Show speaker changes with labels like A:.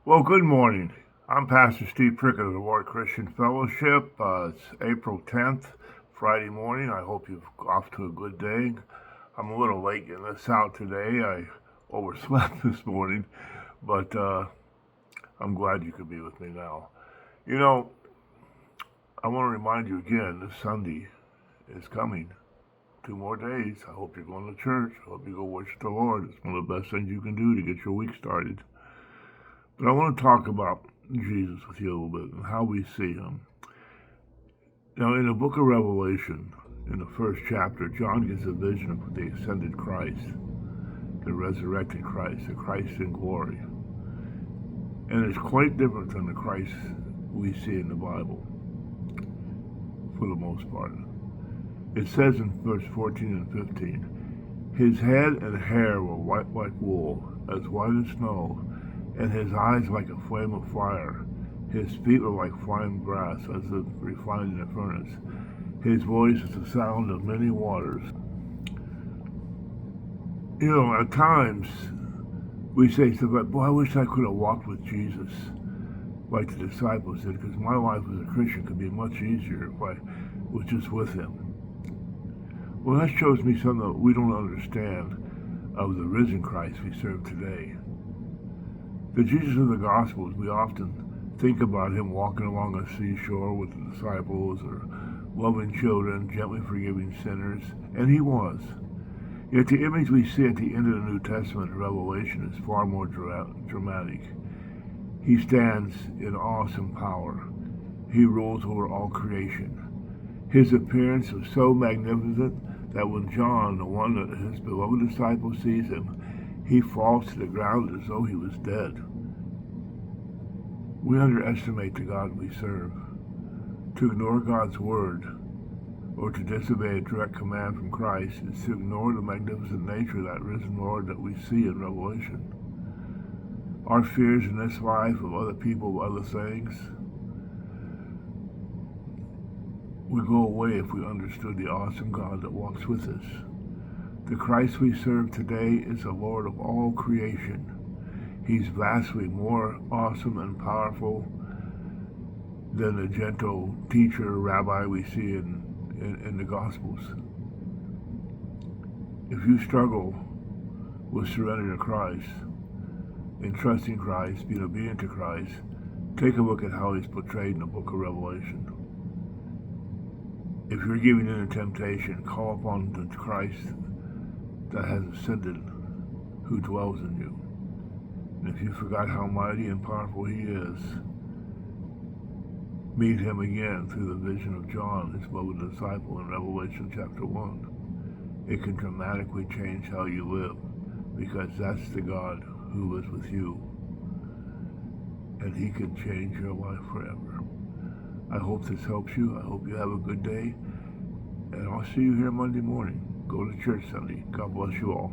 A: Well, good morning. I'm Pastor Steve Prickett of the Ward Christian Fellowship. It's April 10th, Friday morning. I hope you've off to a good day. I'm a little late getting this out today. I overslept this morning, but I'm glad you could be with me now. You know, I want to remind you again, this Sunday is coming. 2 more days. I hope you're going to church. I hope you go worship the Lord. It's one of the best things you can do to get your week started. But I want to talk about Jesus with you a little bit and how we see him. Now, in the book of Revelation, in the first chapter, John gets a vision of the ascended Christ, the resurrected Christ, the Christ in glory. And it's quite different than the Christ we see in the Bible, for the most part. It says in verse 14 and 15, his head and hair were white like wool, as white as snow, and his eyes like a flame of fire. His feet were like fine brass, as if refined in a furnace. His voice is the sound of many waters. You know, at times we say stuff like, boy, I wish I could have walked with Jesus like the disciples did, because my life as a Christian could be much easier if I was just with him. Well, that shows me something that we don't understand of the risen Christ we serve today. The Jesus of the Gospels, we often think about him walking along a seashore with the disciples, or loving children, gently forgiving sinners, and he was. Yet the image we see at the end of the New Testament in Revelation is far more dramatic. He stands in awesome power. He rules over all creation. His appearance was so magnificent that when John, the one that his beloved disciple, sees him, he falls to the ground as though he was dead. We underestimate the God we serve. To ignore God's word, or to disobey a direct command from Christ, is to ignore the magnificent nature of that risen Lord that we see in Revelation. Our fears in this life of other people, of other things, would go away if we understood the awesome God that walks with us. The Christ we serve today is the Lord of all creation. He's vastly more awesome and powerful than the gentle teacher, rabbi we see in the Gospels. If you struggle with surrender to Christ, in trusting Christ, being obedient to Christ, take a look at how he's portrayed in the book of Revelation. If you're giving in to temptation, call upon the Christ that has ascended, who dwells in you. And if you forgot how mighty and powerful he is, meet him again through the vision of John, his beloved disciple, in Revelation chapter 1. It can dramatically change how you live, because that's the God who lives with you, and he can change your life forever. I hope this helps you. I hope you have a good day, and I'll see you here Monday morning. Go to church Sunday. God bless you all.